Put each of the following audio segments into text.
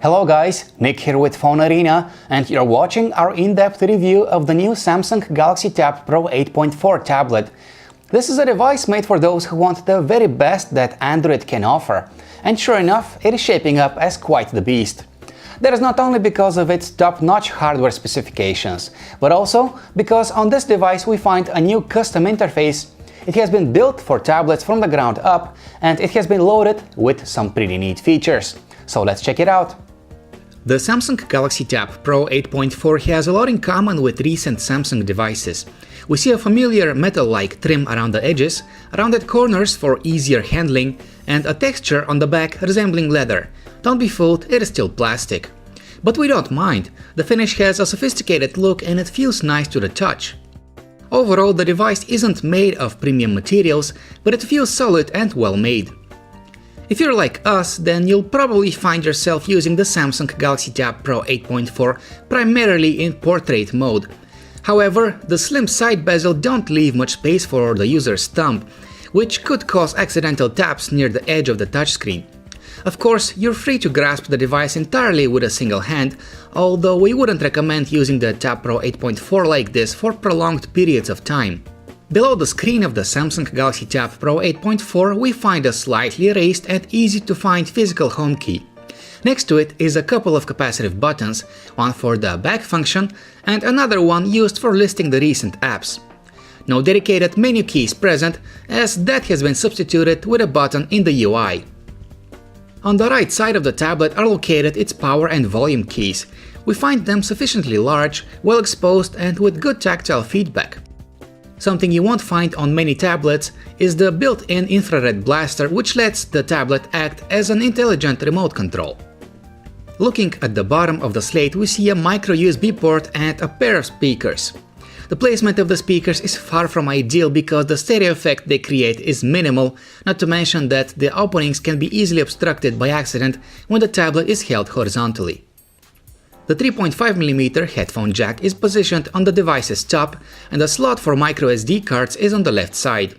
Hello guys, Nick here with Phone Arena, and you're watching our in-depth review of the new Samsung Galaxy Tab Pro 8.4 tablet. This is a device made for those who want the very best that Android can offer, and sure enough, it is shaping up as quite the beast. That is not only because of its top-notch hardware specifications, but also because on this device we find a new custom interface. It has been built for tablets from the ground up, and it has been loaded with some pretty neat features. So let's check it out. The Samsung Galaxy Tab Pro 8.4 has a lot in common with recent Samsung devices. We see a familiar metal-like trim around the edges, rounded corners for easier handling, and a texture on the back resembling leather. Don't be fooled, it is still plastic. But we don't mind, the finish has a sophisticated look and it feels nice to the touch. Overall, the device isn't made of premium materials, but it feels solid and well made. If you're like us, then you'll probably find yourself using the Samsung Galaxy Tab Pro 8.4 primarily in portrait mode. However, the slim side bezel don't leave much space for the user's thumb, which could cause accidental taps near the edge of the touchscreen. Of course, you're free to grasp the device entirely with a single hand, although we wouldn't recommend using the Tab Pro 8.4 like this for prolonged periods of time. Below the screen of the Samsung Galaxy Tab Pro 8.4 we find a slightly raised and easy to find physical home key. Next to it is a couple of capacitive buttons, one for the back function and another one used for listing the recent apps. No dedicated menu keys present, as that has been substituted with a button in the UI. On the right side of the tablet are located its power and volume keys. We find them sufficiently large, well exposed and with good tactile feedback. Something you won't find on many tablets is the built-in infrared blaster, which lets the tablet act as an intelligent remote control. Looking at the bottom of the slate, we see a micro USB port and a pair of speakers. The placement of the speakers is far from ideal because the stereo effect they create is minimal, not to mention that the openings can be easily obstructed by accident when the tablet is held horizontally. The 3.5mm headphone jack is positioned on the device's top, and a slot for microSD cards is on the left side.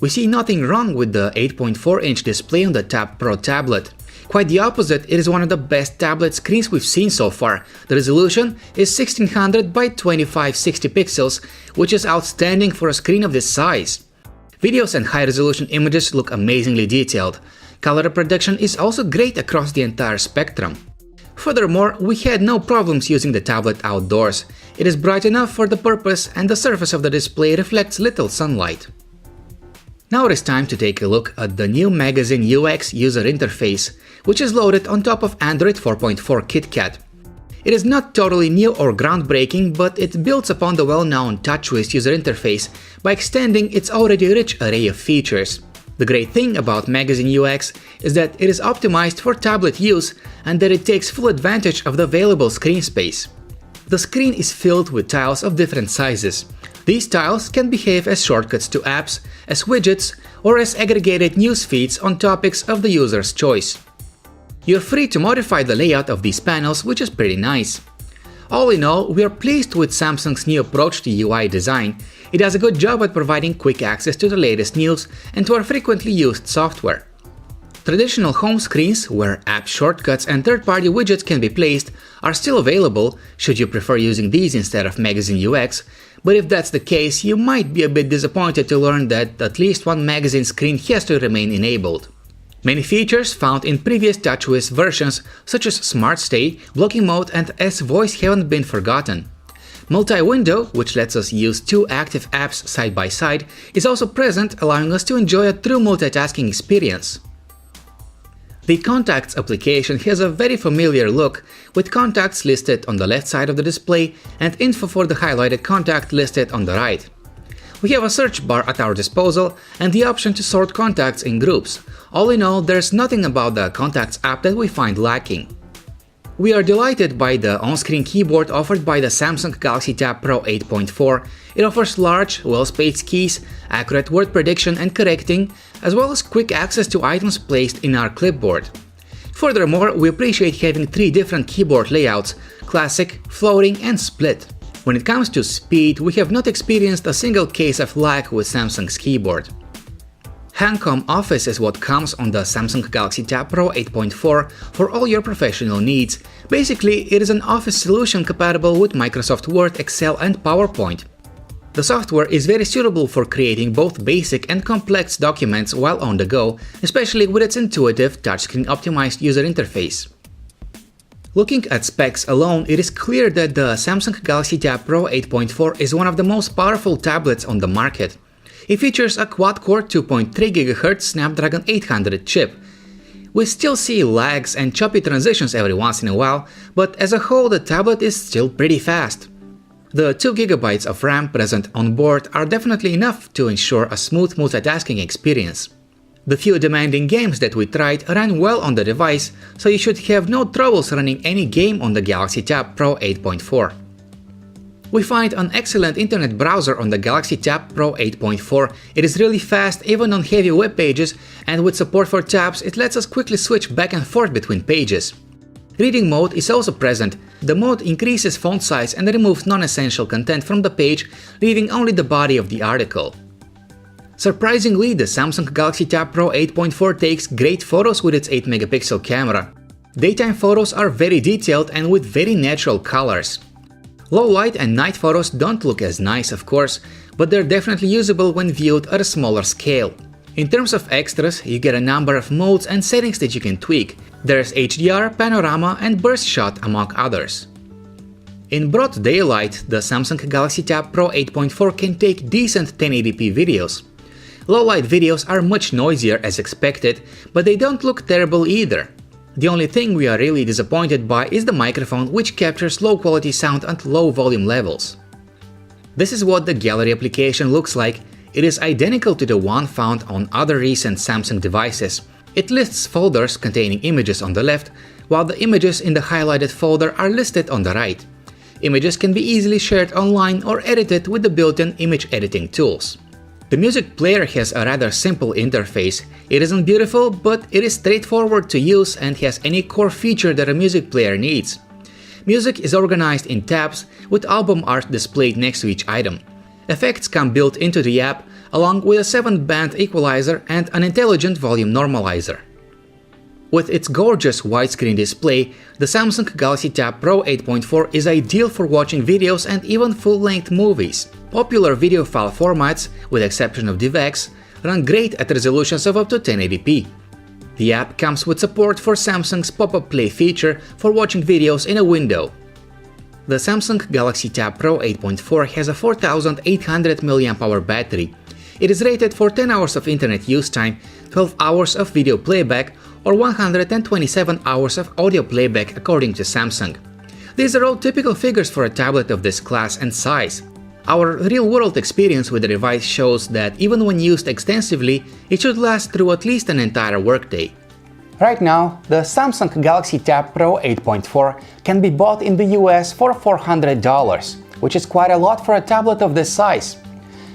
We see nothing wrong with the 8.4-inch display on the Tab Pro tablet. Quite the opposite, it is one of the best tablet screens we've seen so far. The resolution is 1600 by 2560 pixels, which is outstanding for a screen of this size. Videos and high-resolution images look amazingly detailed. Color reproduction is also great across the entire spectrum. Furthermore, we had no problems using the tablet outdoors. It is bright enough for the purpose and the surface of the display reflects little sunlight. Now it is time to take a look at the new Magazine UX user interface, which is loaded on top of Android 4.4 KitKat. It is not totally new or groundbreaking, but it builds upon the well-known TouchWiz user interface by extending its already rich array of features. The great thing about Magazine UX is that it is optimized for tablet use and that it takes full advantage of the available screen space. The screen is filled with tiles of different sizes. These tiles can behave as shortcuts to apps, as widgets, or as aggregated news feeds on topics of the user's choice. You're free to modify the layout of these panels, which is pretty nice. All in all, we are pleased with Samsung's new approach to UI design. It does a good job at providing quick access to the latest news and to our frequently used software. Traditional home screens, where app shortcuts and third-party widgets can be placed, are still available should you prefer using these instead of Magazine UX, but if that's the case, you might be a bit disappointed to learn that at least one Magazine screen has to remain enabled. Many features found in previous TouchWiz versions, such as Smart Stay, Blocking Mode and S-Voice, haven't been forgotten. Multi-window, which lets us use two active apps side by side, is also present, allowing us to enjoy a true multitasking experience. The Contacts application has a very familiar look, with contacts listed on the left side of the display and info for the highlighted contact listed on the right. We have a search bar at our disposal and the option to sort contacts in groups. All in all, there's nothing about the Contacts app that we find lacking. We are delighted by the on-screen keyboard offered by the Samsung Galaxy Tab Pro 8.4. It offers large, well-spaced keys, accurate word prediction and correcting, as well as quick access to items placed in our clipboard. Furthermore, we appreciate having three different keyboard layouts: Classic, Floating and Split. When it comes to speed, we have not experienced a single case of lag with Samsung's keyboard. Hancom Office is what comes on the Samsung Galaxy Tab Pro 8.4 for all your professional needs. Basically, it is an office solution compatible with Microsoft Word, Excel and PowerPoint. The software is very suitable for creating both basic and complex documents while on the go, especially with its intuitive touchscreen optimized user interface. Looking at specs alone, it is clear that the Samsung Galaxy Tab Pro 8.4 is one of the most powerful tablets on the market. It features a quad-core 2.3 GHz Snapdragon 800 chip. We still see lags and choppy transitions every once in a while, but as a whole the tablet is still pretty fast. The 2 GB of RAM present on board are definitely enough to ensure a smooth multitasking experience. The few demanding games that we tried ran well on the device, so you should have no troubles running any game on the Galaxy Tab Pro 8.4. We find an excellent internet browser on the Galaxy Tab Pro 8.4. It is really fast even on heavy web pages, and with support for tabs it lets us quickly switch back and forth between pages. Reading mode is also present. The mode increases font size and removes non-essential content from the page, leaving only the body of the article. Surprisingly, the Samsung Galaxy Tab Pro 8.4 takes great photos with its 8-megapixel camera. Daytime photos are very detailed and with very natural colors. Low light and night photos don't look as nice, of course, but they're definitely usable when viewed at a smaller scale. In terms of extras, you get a number of modes and settings that you can tweak. There's HDR, panorama and burst shot among others. In broad daylight, the Samsung Galaxy Tab Pro 8.4 can take decent 1080p videos. Low-light videos are much noisier as expected, but they don't look terrible either. The only thing we are really disappointed by is the microphone, which captures low-quality sound at low volume levels. This is what the gallery application looks like. It is identical to the one found on other recent Samsung devices. It lists folders containing images on the left, while the images in the highlighted folder are listed on the right. Images can be easily shared online or edited with the built-in image editing tools. The music player has a rather simple interface. It isn't beautiful, but it is straightforward to use and has any core feature that a music player needs. Music is organized in tabs with album art displayed next to each item. Effects come built into the app, along with a 7-band equalizer and an intelligent volume normalizer. With its gorgeous widescreen display, the Samsung Galaxy Tab Pro 8.4 is ideal for watching videos and even full-length movies. Popular video file formats, with exception of DivX, run great at resolutions of up to 1080p. The app comes with support for Samsung's pop-up play feature for watching videos in a window. The Samsung Galaxy Tab Pro 8.4 has a 4800 mAh battery. It is rated for 10 hours of internet use time, 12 hours of video playback, or 127 hours of audio playback according to Samsung. These are all typical figures for a tablet of this class and size. Our real-world experience with the device shows that even when used extensively, it should last through at least an entire workday. Right now, the Samsung Galaxy Tab Pro 8.4 can be bought in the US for $400, which is quite a lot for a tablet of this size.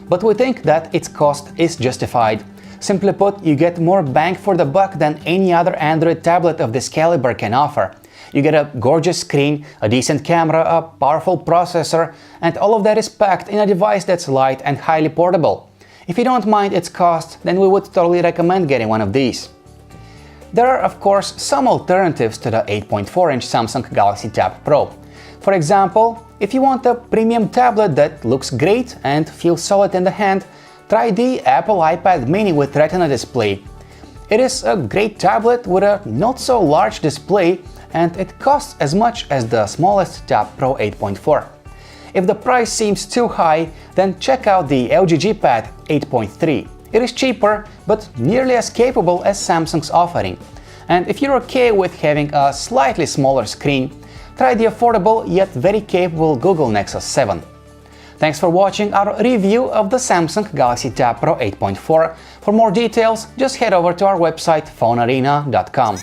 But we think that its cost is justified. Simply put, you get more bang for the buck than any other Android tablet of this caliber can offer. You get a gorgeous screen, a decent camera, a powerful processor, and all of that is packed in a device that's light and highly portable. If you don't mind its cost, then we would totally recommend getting one of these. There are of course some alternatives to the 8.4-inch Samsung Galaxy Tab Pro. For example, if you want a premium tablet that looks great and feels solid in the hand, try the Apple iPad mini with Retina display. It is a great tablet with a not so large display, and it costs as much as the smallest Tab Pro 8.4. If the price seems too high, then check out the LG G Pad 8.3. It is cheaper, but nearly as capable as Samsung's offering. And if you're okay with having a slightly smaller screen, try the affordable yet very capable Google Nexus 7. Thanks for watching our review of the Samsung Galaxy Tab Pro 8.4. For more details, just head over to our website phonearena.com.